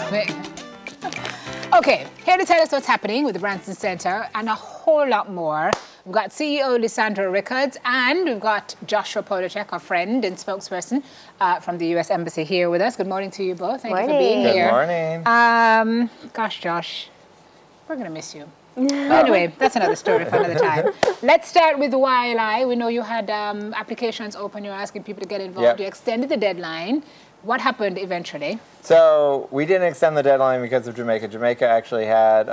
Okay, here to tell us what's happening with the Branson Center and a whole lot more. We've got CEO Lissandra Rickards and we've got Joshua Polachek, our friend and spokesperson from the U.S. Embassy here with us. Good morning to you both. Thank you for being here. Good morning. Gosh, Josh, we're going to miss you. Anyway, that's another story for another time. Let's start with the YLI. We know you had applications open. You were asking people to get involved. Yep. You extended the deadline. What happened eventually? So we didn't extend the deadline because of Jamaica. Jamaica actually had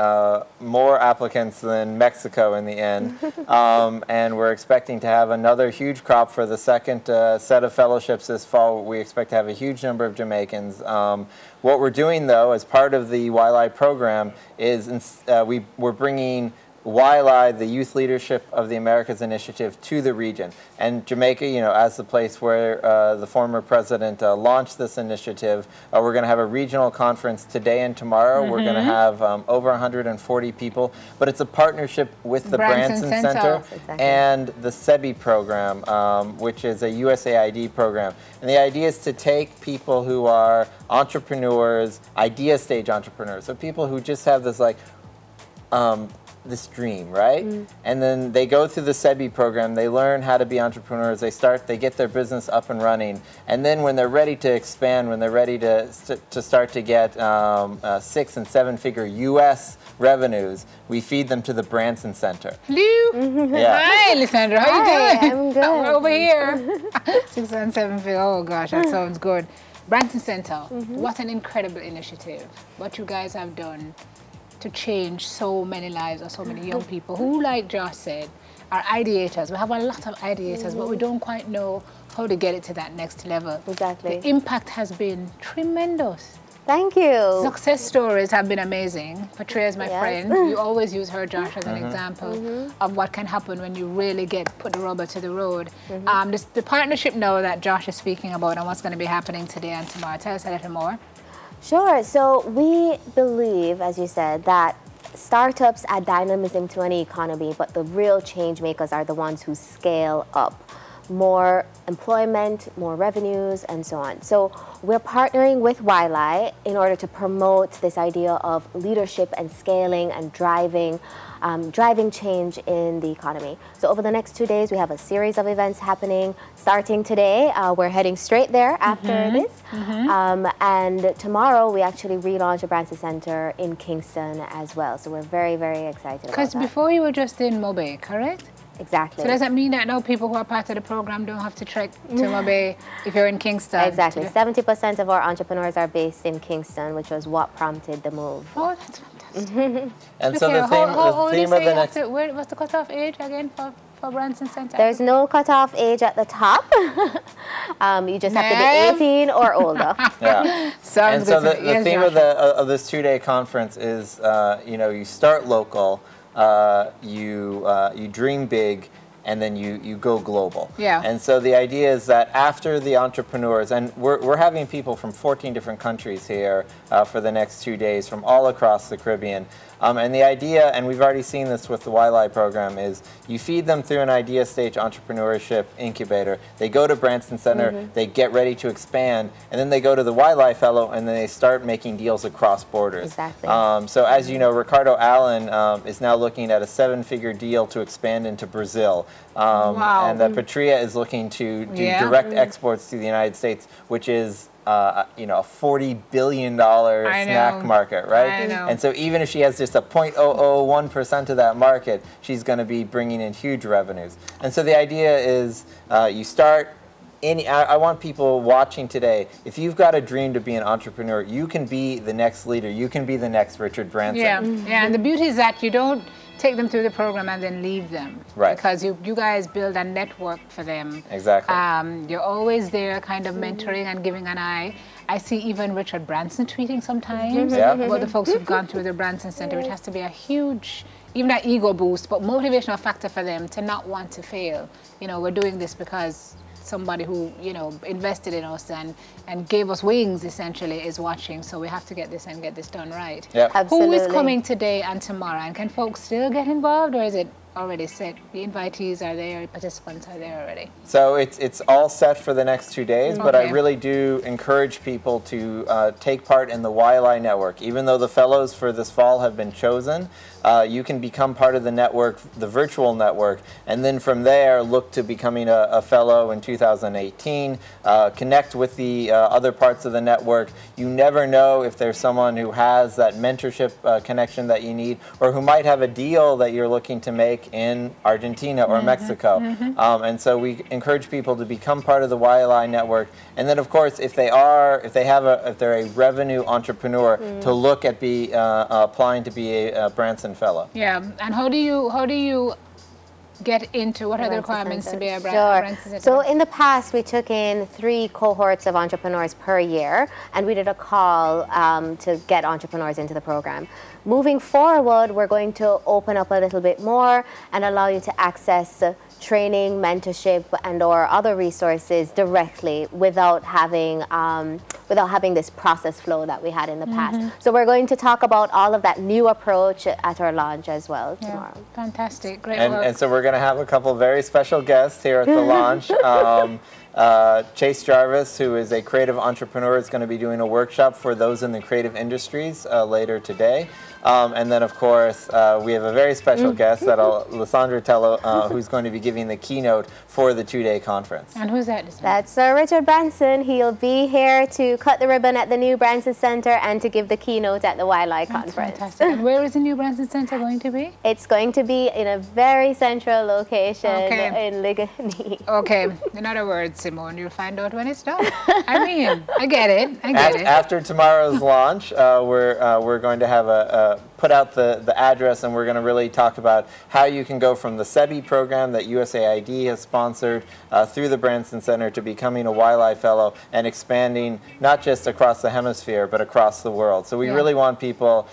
more applicants than Mexico in the end. And we're expecting to have another huge crop for the second set of fellowships this fall. We expect to have a huge number of Jamaicans. What we're doing, though, as part of the YLI program is we're bringing YLI, the Youth Leadership of the Americas Initiative, to the region. And Jamaica, you know, as the place where the former president launched this initiative, we're going to have a regional conference today and tomorrow. We're going to have over 140 people. But it's a partnership with the Branson Center and the SEBI program, which is a USAID program. And the idea is to take people who are entrepreneurs, idea stage entrepreneurs, so people who just have this like, this dream, right? And then they go through the SEBI program, they learn how to be entrepreneurs, they get their business up and running, and then when they're ready to expand, when they're ready to start to get 6- and 7-figure U.S. revenues, we feed them to the Branson Center. Hello. Yeah. Hi, Lissandra. How you doing? I'm good. We're over here. 6 and 7 figure. Oh gosh, that sounds good. Branson Center. What an incredible initiative. What you guys have done to change so many lives of so many young people who, like Josh said, are ideators. We have a lot of ideators, but we don't quite know how to get it to that next level. Exactly. The impact has been tremendous. Thank you. Success stories have been amazing. Patria is my friend. You always use her, Josh, as an example of what can happen when you really put the rubber to the road. The partnership now that Josh is speaking about and what's going to be happening today and tomorrow. Tell us a little more. Sure. So we believe, as you said, that startups add dynamism to any economy, but the real change makers are the ones who scale up. More employment, more revenues, and so on. So we're partnering with YLI in order to promote this idea of leadership and scaling and driving change in the economy. So over the next 2 days, we have a series of events happening. Starting today, we're heading straight there after this. And tomorrow, we actually relaunch a Branson Center in Kingston as well. So we're very, very excited about that. Because before you were just in Mobay, correct? Exactly. So does that mean that now people who are part of the program don't have to trek to Mobay if you're in Kingston? Exactly. 70% of our entrepreneurs are based in Kingston, which was what prompted the move. Oh, that's fantastic. And so the theme of the next... What's the cutoff age again for Branson Center? There's no cutoff age at the top. You just have to be 18 or older. Sounds good. And so the theme of this 2-day conference is, you know, you start local, you dream big, and then you go global. Yeah. And so the idea is that after the entrepreneurs, and we're having people from 14 different countries here for the next 2 days from all across the Caribbean. And the idea, and we've already seen this with the YLI program, is you feed them through an idea stage entrepreneurship incubator. They go to Branson Center, they get ready to expand, and then they go to the YLI Fellow, and then they start making deals across borders. Exactly. So as you know, Ricardo Allen is now looking at a 7-figure deal to expand into Brazil. And Patria is looking to do direct exports to the United States, which is you know, a $40 billion snack market, right? I know. And so even if she has just a 0.001% of that market, she's going to be bringing in huge revenues. And so the idea is you start I want people watching today, if you've got a dream to be an entrepreneur, you can be the next leader. You can be the next Richard Branson. Yeah, and the beauty is that you don't take them through the program and then leave them. Right. Because you guys build a network for them. Exactly. You're always there kind of mentoring and giving an eye. I see even Richard Branson tweeting sometimes about the folks who've gone through the Branson Center, which has to be a huge, even an ego boost, but motivational factor for them to not want to fail. You know, we're doing this because somebody who, you know, invested in us and gave us wings, essentially, is watching. So we have to get this and get this done right. Yep. Absolutely. Who is coming today and tomorrow? And can folks still get involved, or is it already set? The invitees are there, the participants are there already? So it's all set for the next 2 days, but I Okay. really do encourage people to take part in the YLI network. Even though the fellows for this fall have been chosen, you can become part of the network, the virtual network, and then from there look to becoming a fellow in 2018, connect with the other parts of the network. You never know if there's someone who has that mentorship connection that you need, or who might have a deal that you're looking to make in Argentina or Mexico. And so we encourage people to become part of the YLI network. And then, of course, if they're a revenue entrepreneur, to look at applying to be a Branson Fellow. Yeah, and how do you get into, what are the requirements to be a Branson Center? So in the past, we took in 3 cohorts of entrepreneurs per year, and we did a call to get entrepreneurs into the program. Moving forward, we're going to open up a little bit more and allow you to access training, mentorship, and or other resources directly without having this process flow that we had in the past. So we're going to talk about all of that new approach at our launch as well tomorrow. Fantastic, great And work. so we're going to have a couple of very special guests here at the launch. Chase Jarvis, who is a creative entrepreneur, is going to be doing a workshop for those in the creative industries later today. And then, of course, we have a very special guest, Lysandra Tello, who's going to be giving the keynote for the 2-day conference. And who's that? That's Richard Branson. He'll be here to cut the ribbon at the new Branson Center and to give the keynote at the YLI conference. Fantastic. And where is the new Branson Center going to be? It's going to be in a very central location in Ligoni. Okay, in other words, Simone, you'll find out when it's done. I mean, I get it. After tomorrow's launch, we're going to have put out the address, and we're going to really talk about how you can go from the SEBI program that USAID has sponsored through the Branson Center to becoming a YLI Fellow and expanding not just across the hemisphere, but across the world. So we really want people,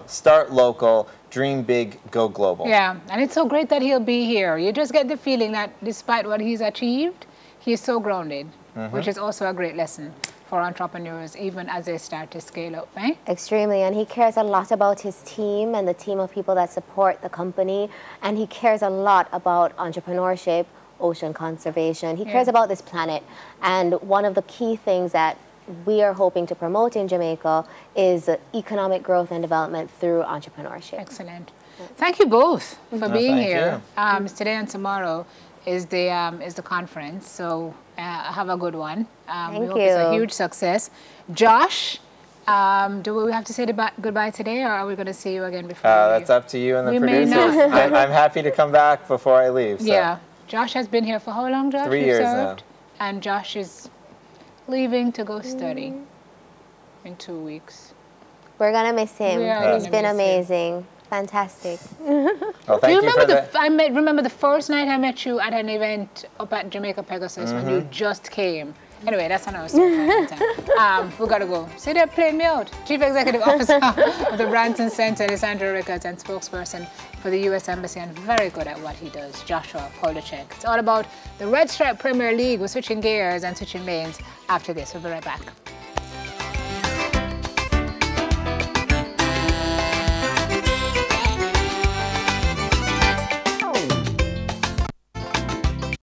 start local, dream big, go global. Yeah, and it's so great that he'll be here. You just get the feeling that despite what he's achieved, he's so grounded, which is also a great lesson for entrepreneurs, even as they start to scale up, right? Extremely, and he cares a lot about his team and the team of people that support the company, and he cares a lot about entrepreneurship, ocean conservation. He cares about this planet, and one of the key things that we are hoping to promote in Jamaica is economic growth and development through entrepreneurship. Excellent. Thank you both for being here. You. Today and tomorrow is the conference, so have a good one. We hope it's a huge success. Josh, do we have to say goodbye today, or are we going to see you again before we leave? That's up to you and the We may producers. not. I'm happy to come back before I leave. So. Yeah. Josh has been here for how long, Josh? 3 years now. And Josh is leaving to go study in 2 weeks. We're going to miss him. He's been miss him. amazing. Fantastic. Well, Do you thank remember for remember the first night I met you at an event up at Jamaica Pegasus when you just came? Anyway, that's another story for another time. We gotta go. See, they're playing me out. Chief Executive Officer of the Branson Center, Lysandra Ricketts, and spokesperson for the U.S. Embassy, and very good at what he does, Joshua Polachek. It's all about the Red Stripe Premier League. We're switching gears and switching lanes after this. We'll be right back.